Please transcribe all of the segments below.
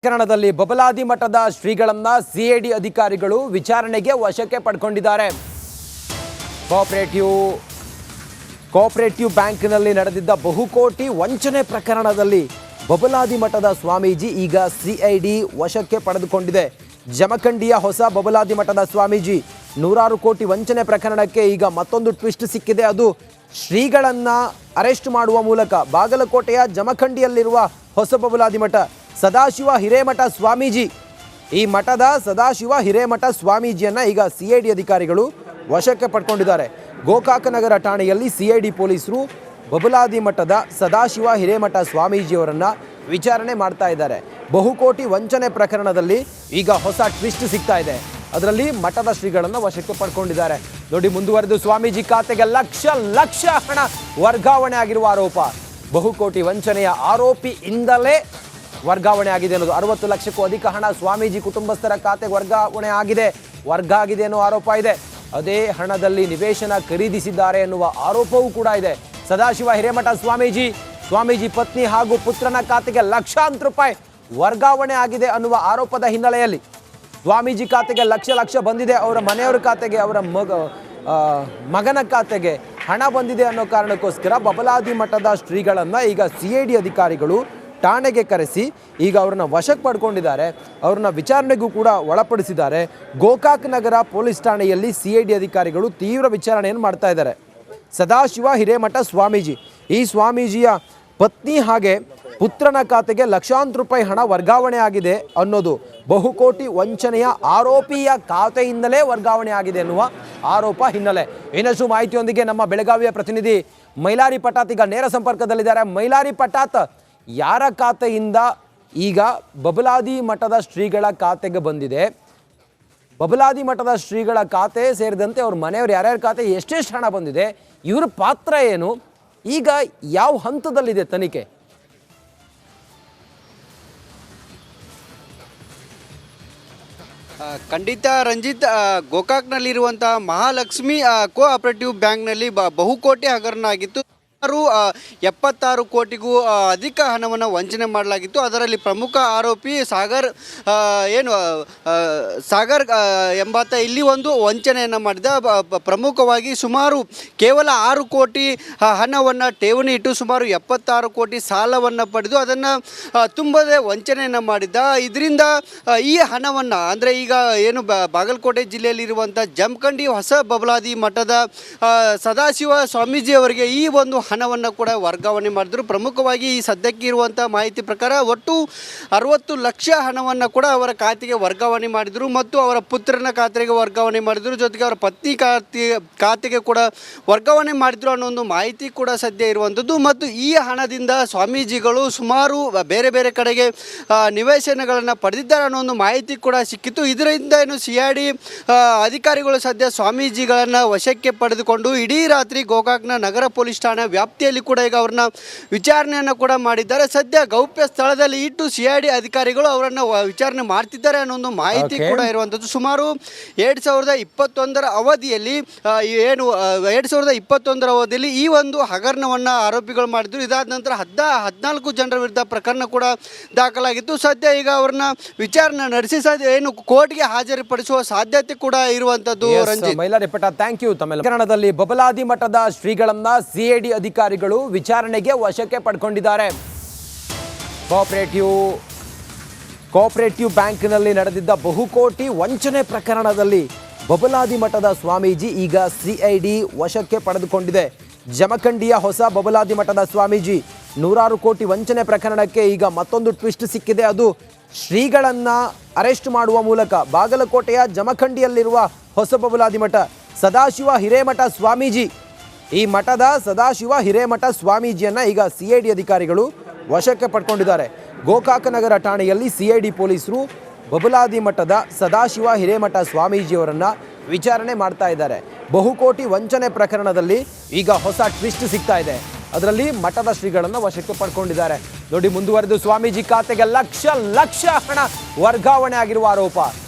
ಪ್ರಕರಣದಲ್ಲಿ ಬಬಲಾದಿ ಮಠದ ಶ್ರೀಗಳನ್ನ ಸಿಐಡಿ ಅಧಿಕಾರಿಗಳು ವಿಚಾರಣೆಗೆ ವಶಕ್ಕೆ ಪಡೆದುಕೊಂಡಿದ್ದಾರೆ. ಕೋಆಪರೇಟಿವ್ ಬ್ಯಾಂಕ್ನಲ್ಲಿ ನಡೆದಿದ್ದ ಬಹುಕೋಟಿ ವಂಚನೆ ಪ್ರಕರಣದಲ್ಲಿ ಬಬಲಾದಿ ಮಠದ ಸ್ವಾಮೀಜಿ ಈಗ ಸಿಐಡಿ ವಶಕ್ಕೆ ಪಡೆದುಕೊಂಡಿದೆ. ಜಮಖಂಡಿಯ ಹೊಸ ಬಬಲಾದಿ ಮಠದ ಸ್ವಾಮೀಜಿ ನೂರಾರು ಕೋಟಿ ವಂಚನೆ ಪ್ರಕರಣಕ್ಕೆ ಈಗ ಮತ್ತೊಂದು ಟ್ವಿಸ್ಟ್ ಸಿಕ್ಕಿದೆ. ಅದು ಶ್ರೀಗಳನ್ನ ಅರೆಸ್ಟ್ ಮಾಡುವ ಮೂಲಕ ಬಾಗಲಕೋಟೆಯ ಜಮಖಂಡಿಯಲ್ಲಿರುವ ಹೊಸ ಬಬಲಾದಿ ಮಠ ಸದಾಶಿವ ಹಿರೇಮಠ ಸ್ವಾಮೀಜಿ, ಈ ಮಠದ ಸದಾಶಿವ ಹಿರೇಮಠ ಸ್ವಾಮೀಜಿಯನ್ನು ಈಗ ಸಿಐಡಿ ಅಧಿಕಾರಿಗಳು ವಶಕ್ಕೆ ಪಡ್ಕೊಂಡಿದ್ದಾರೆ. ಗೋಕಾಕನಗರ ಠಾಣೆಯಲ್ಲಿ ಸಿಐಡಿ ಪೊಲೀಸರು ಬಬಲಾದಿ ಮಠದ ಸದಾಶಿವ ಹಿರೇಮಠ ಸ್ವಾಮೀಜಿಯವರನ್ನು ವಿಚಾರಣೆ ಮಾಡ್ತಾ ಇದ್ದಾರೆ. ಬಹುಕೋಟಿ ವಂಚನೆ ಪ್ರಕರಣದಲ್ಲಿ ಈಗ ಹೊಸ ಟ್ವಿಸ್ಟ್ ಸಿಗ್ತಾ ಇದೆ. ಅದರಲ್ಲಿ ಮಠದ ಶ್ರೀಗಳನ್ನು ವಶಕ್ಕೆ ಪಡ್ಕೊಂಡಿದ್ದಾರೆ. ನೋಡಿ, ಮುಂದುವರೆದು ಸ್ವಾಮೀಜಿ ಖಾತೆಗೆ ಲಕ್ಷ ಲಕ್ಷ ಹಣ ವರ್ಗಾವಣೆ ಆಗಿರುವ ಆರೋಪ. ಬಹುಕೋಟಿ ವಂಚನೆಯ ಆರೋಪಿಯಿಂದಲೇ ವರ್ಗಾವಣೆ ಆಗಿದೆ ಅನ್ನೋದು. 60 ಲಕ್ಷಕ್ಕೂ ಅಧಿಕ ಹಣ ಸ್ವಾಮೀಜಿ ಕುಟುಂಬಸ್ಥರ ಖಾತೆಗೆ ವರ್ಗ ಆಗಿದೆ ಅನ್ನೋ ಆರೋಪ ಇದೆ. ಅದೇ ಹಣದಲ್ಲಿ ನಿವೇಶನ ಖರೀದಿಸಿದ್ದಾರೆ ಎನ್ನುವ ಆರೋಪವೂ ಕೂಡ ಇದೆ. ಸದಾಶಿವ ಹಿರೇಮಠ ಸ್ವಾಮೀಜಿ ಪತ್ನಿ ಹಾಗೂ ಪುತ್ರನ ಖಾತೆಗೆ ಲಕ್ಷಾಂತರ ರೂಪಾಯಿ ವರ್ಗಾವಣೆ ಆಗಿದೆ ಅನ್ನುವ ಆರೋಪದ ಹಿನ್ನೆಲೆಯಲ್ಲಿ ಸ್ವಾಮೀಜಿ ಖಾತೆಗೆ ಲಕ್ಷ ಬಂದಿದೆ, ಅವರ ಮನೆಯವರ ಖಾತೆಗೆ, ಅವರ ಮಗನ ಖಾತೆಗೆ ಹಣ ಬಂದಿದೆ ಅನ್ನೋ ಕಾರಣಕ್ಕೋಸ್ಕರ ಬಬಲಾದಿ ಮಠದ ಶ್ರೀಗಳನ್ನು ಈಗ ಸಿಐಡಿ ಅಧಿಕಾರಿಗಳು ಠಾಣೆಗೆ ಕರೆಸಿ ಈಗ ಅವ್ರನ್ನ ವಶಕ್ಕೆ ಪಡ್ಕೊಂಡಿದ್ದಾರೆ. ಅವ್ರನ್ನ ವಿಚಾರಣೆಗೂ ಕೂಡ ಒಳಪಡಿಸಿದ್ದಾರೆ. ಗೋಕಾಕ್ ನಗರ ಪೊಲೀಸ್ ಠಾಣೆಯಲ್ಲಿ ಸಿಐಡಿ ಅಧಿಕಾರಿಗಳು ತೀವ್ರ ವಿಚಾರಣೆಯನ್ನು ಮಾಡ್ತಾ ಇದ್ದಾರೆ. ಸದಾಶಿವ ಹಿರೇಮಠ ಸ್ವಾಮೀಜಿ, ಈ ಸ್ವಾಮೀಜಿಯ ಪತ್ನಿ ಹಾಗೆ ಪುತ್ರನ ಖಾತೆಗೆ ಲಕ್ಷಾಂತರ ರೂಪಾಯಿ ಹಣ ವರ್ಗಾವಣೆ ಆಗಿದೆ ಅನ್ನೋದು ಬಹುಕೋಟಿ ವಂಚನೆಯ ಆರೋಪಿಯ ಖಾತೆಯಿಂದಲೇ ವರ್ಗಾವಣೆ ಆಗಿದೆ ಎನ್ನುವ ಆರೋಪ ಹಿನ್ನೆಲೆ. ಇನ್ನಷ್ಟು ಮಾಹಿತಿಯೊಂದಿಗೆ ನಮ್ಮ ಬೆಳಗಾವಿಯ ಪ್ರತಿನಿಧಿ ಮೈಲಾರಿ ಪಟಾತ್ ಈಗ ನೇರ ಸಂಪರ್ಕದಲ್ಲಿದ್ದಾರೆ. ಮೈಲಾರಿ ಪಟಾತ್, ಯಾರ ಖಾತೆಯಿಂದ ಈಗ ಬಬಲಾದಿ ಮಠದ ಶ್ರೀಗಳ ಖಾತೆಗೆ ಬಂದಿದೆ? ಬಬಲಾದಿ ಮಠದ ಶ್ರೀಗಳ ಖಾತೆ ಸೇರಿದಂತೆ ಅವ್ರ ಮನೆಯವರು ಯಾರ್ಯಾರ ಖಾತೆ ಎಷ್ಟೆಷ್ಟು ಹಣ ಬಂದಿದೆ? ಇವರ ಪಾತ್ರ ಏನು? ಈಗ ಯಾವ ಹಂತದಲ್ಲಿದೆ ತನಿಖೆ? ಖಂಡಿತ ರಂಜಿತ್, ಗೋಕಾಕ್ನಲ್ಲಿರುವಂತಹ ಮಹಾಲಕ್ಷ್ಮಿ ಕೋಆಪರೇಟಿವ್ ಬ್ಯಾಂಕ್ನಲ್ಲಿ ಬಹುಕೋಟಿ ಹಗರಣ ಆಗಿತ್ತು. 76 ಕೋಟಿಗೂ ಅಧಿಕ ಹಣವನ್ನು ವಂಚನೆ ಮಾಡಲಾಗಿತ್ತು. ಅದರಲ್ಲಿ ಪ್ರಮುಖ ಆರೋಪಿ ಸಾಗರ್ ಎಂಬಾತ ಇಲ್ಲಿ ಒಂದು ವಂಚನೆಯನ್ನು ಮಾಡಿದ. ಪ್ರಮುಖವಾಗಿ ಕೇವಲ 6 ಕೋಟಿ ಹಣವನ್ನು ಠೇವಣಿ ಇಟ್ಟು ಸುಮಾರು 76 ಕೋಟಿ ಸಾಲವನ್ನು ಪಡೆದು ಅದನ್ನು ತುಂಬದೆ ವಂಚನೆಯನ್ನು ಮಾಡಿದ್ದ. ಇದರಿಂದ ಈ ಹಣವನ್ನು ಅಂದರೆ ಈಗ ಏನು ಬಾಗಲಕೋಟೆ ಜಿಲ್ಲೆಯಲ್ಲಿರುವಂಥ ಜಮಖಂಡಿ ಹೊಸ ಬಬಲಾದಿ ಮಠದ ಸದಾಶಿವ ಸ್ವಾಮೀಜಿಯವರಿಗೆ ಈ ಒಂದು ಹಣವನ್ನು ಕೂಡ ವರ್ಗಾವಣೆ ಮಾಡಿದ್ರು. ಪ್ರಮುಖವಾಗಿ ಈ ಸದ್ಯಕ್ಕೆ ಇರುವಂಥ ಮಾಹಿತಿ ಪ್ರಕಾರ ಒಟ್ಟು 60 ಲಕ್ಷ ಹಣವನ್ನು ಕೂಡ ಅವರ ಖಾತೆಗೆ ವರ್ಗಾವಣೆ ಮಾಡಿದರು ಮತ್ತು ಅವರ ಪುತ್ರನ ಖಾತೆಗೆ ವರ್ಗಾವಣೆ ಮಾಡಿದರು, ಜೊತೆಗೆ ಅವರ ಪತ್ನಿ ಖಾತೆಗೆ ಕೂಡ ವರ್ಗಾವಣೆ ಮಾಡಿದ್ರು ಅನ್ನೋ ಒಂದು ಮಾಹಿತಿ ಕೂಡ ಸದ್ಯ ಇರುವಂಥದ್ದು. ಮತ್ತು ಈ ಹಣದಿಂದ ಸ್ವಾಮೀಜಿಗಳು ಸುಮಾರು ಬೇರೆ ಬೇರೆ ಕಡೆಗೆ ನಿವೇಶನಗಳನ್ನು ಪಡೆದಿದ್ದಾರೆ ಅನ್ನೋ ಒಂದು ಮಾಹಿತಿ ಕೂಡ ಸಿಕ್ಕಿತ್ತು. ಇದರಿಂದ ಏನು ಸಿಐಡಿ ಅಧಿಕಾರಿಗಳು ಸದ್ಯ ಸ್ವಾಮೀಜಿಗಳನ್ನು ವಶಕ್ಕೆ ಪಡೆದುಕೊಂಡು ಇಡೀ ರಾತ್ರಿ ಗೋಕಾಕ್ನ ನಗರ ಪೊಲೀಸ್ ಠಾಣೆ ವ್ಯಾಪ್ತಿಯಲ್ಲಿ ಕೂಡ ಈಗ ಅವ್ರನ್ನ ವಿಚಾರಣೆಯನ್ನು ಕೂಡ ಮಾಡಿದ್ದಾರೆ. ಸದ್ಯ ಗೌಪ್ಯ ಸ್ಥಳದಲ್ಲಿ ಇಟ್ಟು ಸಿಐಡಿ ಅಧಿಕಾರಿಗಳು ಅವರನ್ನು ವಿಚಾರಣೆ ಮಾಡ್ತಿದ್ದಾರೆ ಅನ್ನೋ ಒಂದು ಮಾಹಿತಿ ಕೂಡ ಇರುವಂಥದ್ದು. ಸುಮಾರು 2021ರ ಅವಧಿಯಲ್ಲಿ 2021ರ ಅವಧಿಯಲ್ಲಿ ಈ ಒಂದು ಹಗರಣವನ್ನು ಆರೋಪಿಗಳು ಮಾಡಿದ್ರು. ಇದಾದ ನಂತರ 14 ಜನರ ವಿರುದ್ಧ ಪ್ರಕರಣ ಕೂಡ ದಾಖಲಾಗಿತ್ತು. ಸದ್ಯ ಈಗ ಅವ್ರನ್ನ ವಿಚಾರಣೆ ನಡೆಸಿ ಏನು ಕೋರ್ಟ್ಗೆ ಹಾಜರುಪಡಿಸುವ ಸಾಧ್ಯತೆ ಕೂಡ ಇರುವಂಥದ್ದು. Mailari Patat, thank you. ಪ್ರಕರಣದಲ್ಲಿ ಬಬಲಾದಿ ಮಠದ ಶ್ರೀಗಳನ್ನ ಸಿಐಡಿ ಅಧಿಕಾರಿಗಳು ವಿಚಾರಣೆಗೆ ವಶಕ್ಕೆ ಪಡ್ಕೊಂಡಿದ್ದಾರೆ. ಕೋಆಪರೇಟಿವ್ ಬ್ಯಾಂಕ್ನಲ್ಲಿ ನಡೆದಿದ್ದ ಬಹುಕೋಟಿ ವಂಚನೆ ಪ್ರಕರಣದಲ್ಲಿ ಬಬಲಾದಿ ಮಠದ ಸ್ವಾಮೀಜಿ ಈಗ ಸಿಐಡಿ ವಶಕ್ಕೆ ಪಡೆದುಕೊಂಡಿದೆ. ಜಮಖಂಡಿಯ ಹೊಸ ಬಬಲಾದಿ ಮಠದ ಸ್ವಾಮೀಜಿ ನೂರಾರು ಕೋಟಿ ವಂಚನೆ ಪ್ರಕರಣಕ್ಕೆ ಈಗ ಮತ್ತೊಂದು ಟ್ವಿಸ್ಟ್ ಸಿಕ್ಕಿದೆ. ಅದು ಶ್ರೀಗಳನ್ನ ಅರೆಸ್ಟ್ ಮಾಡುವ ಮೂಲಕ ಬಾಗಲಕೋಟೆಯ ಜಮಖಂಡಿಯಲ್ಲಿರುವ ಹೊಸ ಬಬಲಾದಿ ಮಠ ಸದಾಶಿವ ಹಿರೇಮಠ ಸ್ವಾಮೀಜಿ, ಈ ಮಠದ ಸದಾಶಿವ ಹಿರೇಮಠ ಸ್ವಾಮೀಜಿಯನ್ನು ಈಗ ಸಿಐಡಿ ಅಧಿಕಾರಿಗಳು ವಶಕ್ಕೆ ಪಡ್ಕೊಂಡಿದ್ದಾರೆ. ಗೋಕಾಕನಗರ ಠಾಣೆಯಲ್ಲಿ ಸಿಐಡಿ ಪೊಲೀಸರು ಬಬಲಾದಿ ಮಠದ ಸದಾಶಿವ ಹಿರೇಮಠ ಸ್ವಾಮೀಜಿಯವರನ್ನು ವಿಚಾರಣೆ ಮಾಡ್ತಾ ಇದ್ದಾರೆ. ಬಹುಕೋಟಿ ವಂಚನೆ ಪ್ರಕರಣದಲ್ಲಿ ಈಗ ಹೊಸ ಟ್ವಿಸ್ಟ್ ಸಿಗ್ತಾ ಇದೆ. ಅದರಲ್ಲಿ ಮಠದ ಶ್ರೀಗಳನ್ನು ವಶಕ್ಕೆ ಪಡ್ಕೊಂಡಿದ್ದಾರೆ. ನೋಡಿ, ಮುಂದುವರೆದು ಸ್ವಾಮೀಜಿ ಖಾತೆಗೆ ಲಕ್ಷ ಲಕ್ಷ ಹಣ ವರ್ಗಾವಣೆ ಆಗಿರುವ ಆರೋಪ.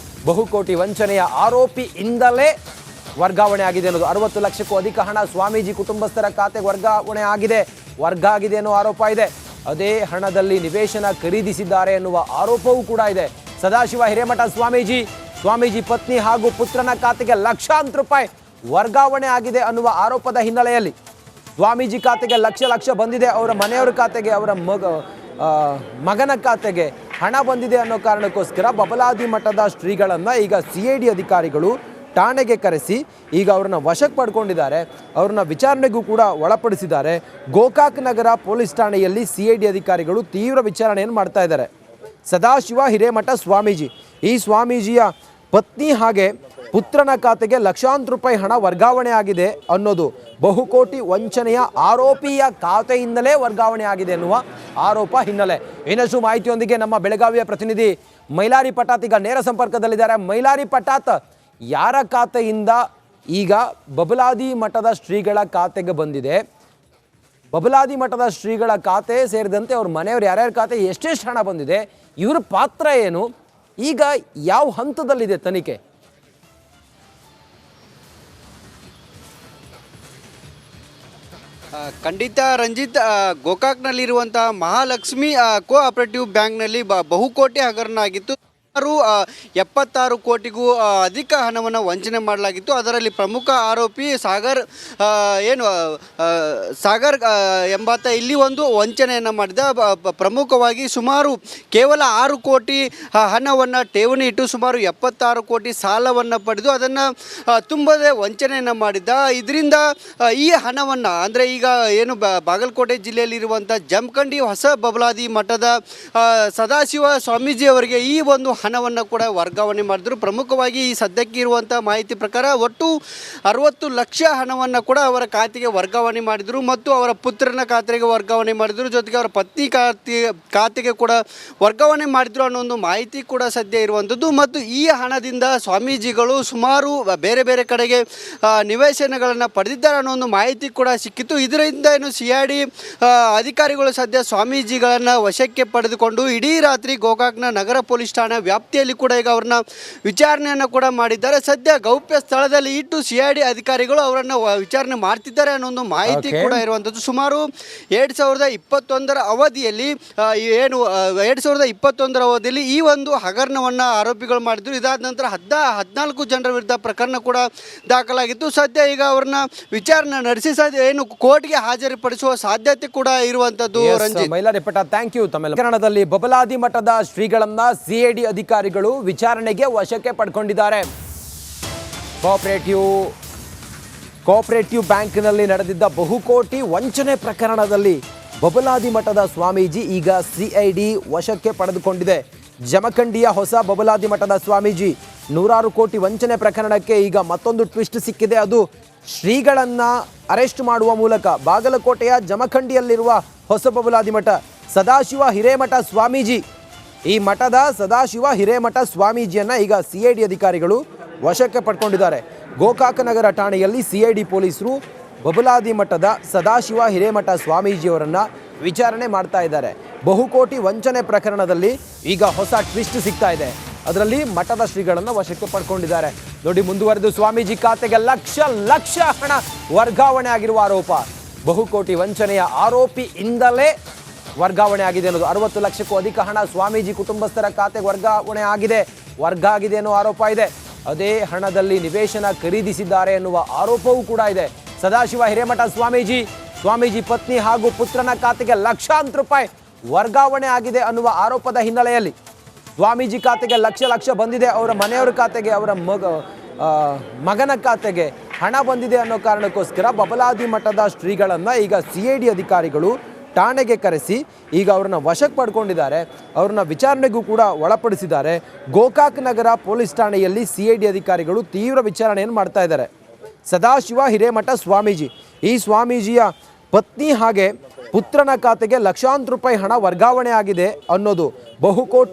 ಬಹುಕೋಟಿ ವಂಚನೆಯ ಆರೋಪಿಯಿಂದಲೇ ವರ್ಗಾವಣೆ ಆಗಿದೆ ಅನ್ನೋದು. 60 ಲಕ್ಷಕ್ಕೂ ಅಧಿಕ ಹಣ ಸ್ವಾಮೀಜಿ ಕುಟುಂಬಸ್ಥರ ಖಾತೆಗೆ ವರ್ಗ ಆಗಿದೆ ಅನ್ನೋ ಆರೋಪ ಇದೆ. ಅದೇ ಹಣದಲ್ಲಿ ನಿವೇಶನ ಖರೀದಿಸಿದ್ದಾರೆ ಎನ್ನುವ ಆರೋಪವೂ ಕೂಡ ಇದೆ. ಸದಾಶಿವ ಹಿರೇಮಠ ಸ್ವಾಮೀಜಿ ಪತ್ನಿ ಹಾಗೂ ಪುತ್ರನ ಖಾತೆಗೆ ಲಕ್ಷಾಂತರ ರೂಪಾಯಿ ವರ್ಗಾವಣೆ ಆಗಿದೆ ಅನ್ನುವ ಆರೋಪದ ಹಿನ್ನೆಲೆಯಲ್ಲಿ ಸ್ವಾಮೀಜಿ ಖಾತೆಗೆ ಲಕ್ಷ ಬಂದಿದೆ, ಅವರ ಮನೆಯವರ ಖಾತೆಗೆ, ಅವರ ಮಗನ ಖಾತೆಗೆ ಹಣ ಬಂದಿದೆ ಅನ್ನೋ ಕಾರಣಕ್ಕೋಸ್ಕರ ಬಬಲಾದಿ ಮಠದ ಶ್ರೀಗಳನ್ನು ಈಗ CID ಅಧಿಕಾರಿಗಳು ಠಾಣೆಗೆ ಕರೆಸಿ ಈಗ ಅವ್ರನ್ನ ವಶಕ್ಕೆ ಪಡ್ಕೊಂಡಿದ್ದಾರೆ. ಅವ್ರನ್ನ ವಿಚಾರಣೆಗೂ ಕೂಡ ಒಳಪಡಿಸಿದ್ದಾರೆ. ಗೋಕಾಕ್ ನಗರ ಪೊಲೀಸ್ ಠಾಣೆಯಲ್ಲಿ CID ಅಧಿಕಾರಿಗಳು ತೀವ್ರ ವಿಚಾರಣೆಯನ್ನು ಮಾಡ್ತಾ ಇದ್ದಾರೆ. ಸದಾಶಿವ ಹಿರೇಮಠ ಈ ಸ್ವಾಮೀಜಿಯ ಪತ್ನಿ ಹಾಗೆ ಪುತ್ರನ ಖಾತೆಗೆ ಲಕ್ಷಾಂತರ ರೂಪಾಯಿ ಹಣ ವರ್ಗಾವಣೆ ಆಗಿದೆ ಅನ್ನೋದು ಬಹುಕೋಟಿ ವಂಚನೆಯ ಆರೋಪಿಯ ಖಾತೆಯಿಂದಲೇ ವರ್ಗಾವಣೆ ಆಗಿದೆ ಎನ್ನುವ ಆರೋಪ ಹಿನ್ನೆಲೆ. ಇನ್ನಷ್ಟು ಮಾಹಿತಿಯೊಂದಿಗೆ ನಮ್ಮ ಬೆಳಗಾವಿಯ ಪ್ರತಿನಿಧಿ ಮೈಲಾರಿ ಪಟಾತ್ ಈಗ ನೇರ ಸಂಪರ್ಕದಲ್ಲಿದ್ದಾರೆ. ಮೈಲಾರಿ ಪಟಾತ್, ಯಾರ ಖಾತೆಯಿಂದ ಈಗ ಬಬಲಾದಿ ಮಠದ ಶ್ರೀಗಳ ಖಾತೆಗೆ ಬಂದಿದೆ? ಬಬಲಾದಿ ಮಠದ ಶ್ರೀಗಳ ಖಾತೆ ಸೇರಿದಂತೆ ಅವ್ರ ಮನೆಯವರು ಯಾರ್ಯಾರ ಖಾತೆ ಎಷ್ಟೆಷ್ಟು ಹಣ ಬಂದಿದೆ, ಇವರ ಪಾತ್ರ ಏನು, ಈಗ ಯಾವ ಹಂತದಲ್ಲಿದೆ ತನಿಖೆ? ಖಂಡಿತ ರಂಜಿತ್, ಗೋಕಾಕ್ನಲ್ಲಿರುವಂತಹ ಮಹಾಲಕ್ಷ್ಮಿ ಕೋಆಪರೇಟಿವ್ ಬ್ಯಾಂಕ್ನಲ್ಲಿ ಬಹುಕೋಟಿ ಹಗರಣ ಆಗಿತ್ತು. ಸುಮಾರು 76 ಕೋಟಿಗೂ ಅಧಿಕ ಹಣವನ್ನು ವಂಚನೆ ಮಾಡಲಾಗಿತ್ತು. ಅದರಲ್ಲಿ ಪ್ರಮುಖ ಆರೋಪಿ ಸಾಗರ್ ಎಂಬಾತ ಇಲ್ಲಿ ಒಂದು ವಂಚನೆಯನ್ನು ಮಾಡಿದ. ಪ್ರಮುಖವಾಗಿ ಸುಮಾರು ಕೇವಲ 6 ಕೋಟಿ ಹಣವನ್ನು ಠೇವಣಿ ಇಟ್ಟು ಸುಮಾರು 76 ಕೋಟಿ ಸಾಲವನ್ನು ಪಡೆದು ಅದನ್ನು ತುಂಬದೆ ವಂಚನೆಯನ್ನು ಮಾಡಿದ್ದ. ಇದರಿಂದ ಈ ಹಣವನ್ನು ಅಂದರೆ ಈಗ ಏನು ಬಾಗಲಕೋಟೆ ಜಿಲ್ಲೆಯಲ್ಲಿರುವಂಥ ಜಮಖಂಡಿ ಹೊಸ ಬಬಲಾದಿ ಮಠದ ಸದಾಶಿವ ಸ್ವಾಮೀಜಿಯವರಿಗೆ ಈ ಒಂದು ಹಣವನ್ನು ಕೂಡ ವರ್ಗಾವಣೆ ಮಾಡಿದ್ರು. ಪ್ರಮುಖವಾಗಿ ಈ ಸದ್ಯಕ್ಕೆ ಇರುವಂಥ ಮಾಹಿತಿ ಪ್ರಕಾರ ಒಟ್ಟು 60 ಲಕ್ಷ ಹಣವನ್ನು ಕೂಡ ಅವರ ಖಾತೆಗೆ ವರ್ಗಾವಣೆ ಮಾಡಿದರು ಮತ್ತು ಅವರ ಪುತ್ರನ ಖಾತೆಗೆ ವರ್ಗಾವಣೆ ಮಾಡಿದರು, ಜೊತೆಗೆ ಅವರ ಪತ್ನಿ ಖಾತೆಗೆ ಕೂಡ ವರ್ಗಾವಣೆ ಮಾಡಿದ್ರು ಅನ್ನೋ ಒಂದು ಮಾಹಿತಿ ಕೂಡ ಸದ್ಯ ಇರುವಂಥದ್ದು. ಮತ್ತು ಈ ಹಣದಿಂದ ಸ್ವಾಮೀಜಿಗಳು ಸುಮಾರು ಬೇರೆ ಬೇರೆ ಕಡೆಗೆ ನಿವೇಶನಗಳನ್ನು ಪಡೆದಿದ್ದಾರೆ ಅನ್ನೋ ಒಂದು ಮಾಹಿತಿ ಕೂಡ ಸಿಕ್ಕಿತ್ತು. ಇದರಿಂದ ಏನು CID ಅಧಿಕಾರಿಗಳು ಸದ್ಯ ಸ್ವಾಮೀಜಿಗಳನ್ನು ವಶಕ್ಕೆ ಪಡೆದುಕೊಂಡು ಇಡೀ ರಾತ್ರಿ ಗೋಕಾಕ್ನ ನಗರ ಪೊಲೀಸ್ ಠಾಣೆ ವ್ಯಾಪ್ತಿಯಲ್ಲಿ ಕೂಡ ಈಗ ಅವ್ರನ್ನ ವಿಚಾರಣೆಯನ್ನು ಕೂಡ ಮಾಡಿದ್ದಾರೆ. ಸದ್ಯ ಗೌಪ್ಯ ಸ್ಥಳದಲ್ಲಿ ಇಟ್ಟು CID ಅಧಿಕಾರಿಗಳು ಅವರನ್ನು ವಿಚಾರಣೆ ಮಾಡ್ತಿದ್ದಾರೆ ಅನ್ನೋ ಒಂದು ಮಾಹಿತಿ ಕೂಡ ಇರುವಂಥದ್ದು. ಸುಮಾರು 2021ರ ಅವಧಿಯಲ್ಲಿ 2021ರ ಅವಧಿಯಲ್ಲಿ ಈ ಒಂದು ಹಗರಣವನ್ನು ಆರೋಪಿಗಳು ಮಾಡಿದ್ರು. ಇದಾದ ನಂತರ 14 ಜನರ ವಿರುದ್ಧ ಪ್ರಕರಣ ಕೂಡ ದಾಖಲಾಗಿತ್ತು. ಸದ್ಯ ಈಗ ಅವ್ರನ್ನ ವಿಚಾರಣೆ ನಡೆಸಿ ಏನು ಕೋರ್ಟ್ಗೆ ಹಾಜರುಪಡಿಸುವ ಸಾಧ್ಯತೆ ಕೂಡ ಇರುವಂಥದ್ದು. Ranjit, Mailari Patat, thank you. ತಮ್ಮ ಪ್ರಕರಣದಲ್ಲಿ ಬಬಲಾದಿ ಮಠದ ಶ್ರೀಗಳನ್ನ CID ಅಧಿಕಾರಿಗಳು ವಿಚಾರಣೆಗೆ ವಶಕ್ಕೆ ಪಡ್ಕೊಂಡಿದ್ದಾರೆ. ಕೋಆಪರೇಟಿವ್ ಬ್ಯಾಂಕ್ನಲ್ಲಿ ನಡೆದಿದ್ದ ಬಹುಕೋಟಿ ವಂಚನೆ ಪ್ರಕರಣದಲ್ಲಿ ಬಬಲಾದಿ ಮಠದ ಸ್ವಾಮೀಜಿ ಈಗ CID ವಶಕ್ಕೆ ಪಡೆದುಕೊಂಡಿದೆ. ಜಮಖಂಡಿಯ ಹೊಸ ಬಬಲಾದಿ ಮಠದ ಸ್ವಾಮೀಜಿ 100 ಕೋಟಿ ವಂಚನೆ ಪ್ರಕರಣಕ್ಕೆ ಈಗ ಮತ್ತೊಂದು ಟ್ವಿಸ್ಟ್ ಸಿಕ್ಕಿದೆ. ಅದು ಶ್ರೀಗಳನ್ನ ಅರೆಸ್ಟ್ ಮಾಡುವ ಮೂಲಕ ಬಾಗಲಕೋಟೆಯ ಜಮಖಂಡಿಯಲ್ಲಿರುವ ಹೊಸ ಬಬಲಾದಿ ಮಠ ಸದಾಶಿವ ಹಿರೇಮಠ ಸ್ವಾಮೀಜಿ, ಈ ಮಠದ ಸದಾಶಿವ ಹಿರೇಮಠ ಸ್ವಾಮೀಜಿಯನ್ನು ಈಗ CID ಅಧಿಕಾರಿಗಳು ವಶಕ್ಕೆ ಪಡ್ಕೊಂಡಿದ್ದಾರೆ. ಗೋಕಾಕ ನಗರ ಠಾಣೆಯಲ್ಲಿ CID ಪೊಲೀಸರು ಬಬಲಾದಿ ಮಠದ ಸದಾಶಿವ ಹಿರೇಮಠ ಸ್ವಾಮೀಜಿಯವರನ್ನು ವಿಚಾರಣೆ ಮಾಡ್ತಾ ಇದ್ದಾರೆ. ಬಹುಕೋಟಿ ವಂಚನೆ ಪ್ರಕರಣದಲ್ಲಿ ಈಗ ಹೊಸ ಟ್ವಿಸ್ಟ್ ಸಿಗ್ತಾ ಇದೆ. ಅದರಲ್ಲಿ ಮಠದ ಶ್ರೀಗಳನ್ನು ವಶಕ್ಕೆ ಪಡ್ಕೊಂಡಿದ್ದಾರೆ. ನೋಡಿ, ಮುಂದುವರೆದು ಸ್ವಾಮೀಜಿ ಖಾತೆಗೆ ಲಕ್ಷ ಹಣ ವರ್ಗಾವಣೆ ಆಗಿರುವ ಆರೋಪ. ಬಹುಕೋಟಿ ವಂಚನೆಯ ಆರೋಪಿಯಿಂದಲೇ ವರ್ಗಾವಣೆ ಆಗಿದೆ ಅನ್ನೋದು. 60 ಲಕ್ಷಕ್ಕೂ ಅಧಿಕ ಹಣ ಸ್ವಾಮೀಜಿ ಕುಟುಂಬಸ್ಥರ ಖಾತೆಗೆ ವರ್ಗ ಆಗಿದೆ ಅನ್ನೋ ಆರೋಪ ಇದೆ. ಅದೇ ಹಣದಲ್ಲಿ ನಿವೇಶನ ಖರೀದಿಸಿದ್ದಾರೆ ಎನ್ನುವ ಆರೋಪವೂ ಕೂಡ ಇದೆ. ಸದಾಶಿವ ಹಿರೇಮಠ ಸ್ವಾಮೀಜಿ ಪತ್ನಿ ಹಾಗೂ ಪುತ್ರನ ಖಾತೆಗೆ ಲಕ್ಷಾಂತರ ರೂಪಾಯಿ ವರ್ಗಾವಣೆ ಆಗಿದೆ ಅನ್ನುವ ಆರೋಪದ ಹಿನ್ನೆಲೆಯಲ್ಲಿ ಸ್ವಾಮೀಜಿ ಖಾತೆಗೆ ಲಕ್ಷ ಬಂದಿದೆ, ಅವರ ಮನೆಯವರ ಖಾತೆಗೆ, ಅವರ ಮಗನ ಖಾತೆಗೆ ಹಣ ಬಂದಿದೆ ಅನ್ನೋ ಕಾರಣಕ್ಕೋಸ್ಕರ ಬಬಲಾದಿ ಮಠದ ಶ್ರೀಗಳನ್ನು ಈಗ CID ಅಧಿಕಾರಿಗಳು ಠಾಣೆಗೆ ಕರೆಸಿ ಈಗ ಅವ್ರನ್ನ ವಶಕ್ಕೆ ಪಡ್ಕೊಂಡಿದ್ದಾರೆ. ಅವ್ರನ್ನ ವಿಚಾರಣೆಗೂ ಕೂಡ ಒಳಪಡಿಸಿದ್ದಾರೆ. ಗೋಕಾಕ್ ನಗರ ಪೊಲೀಸ್ ಠಾಣೆಯಲ್ಲಿ CID ಅಧಿಕಾರಿಗಳು ತೀವ್ರ ವಿಚಾರಣೆಯನ್ನು ಮಾಡ್ತಾ ಇದ್ದಾರೆ. ಸದಾಶಿವ ಹಿರೇಮಠ ಈ ಸ್ವಾಮೀಜಿಯ ಪತ್ನಿ ಹಾಗೆ ಪುತ್ರನ ಖಾತೆಗೆ ಲಕ್ಷಾಂತರ ರೂಪಾಯಿ ಹಣ ವರ್ಗಾವಣೆ ಆಗಿದೆ ಅನ್ನೋದು ಬಹುಕೋಟಿ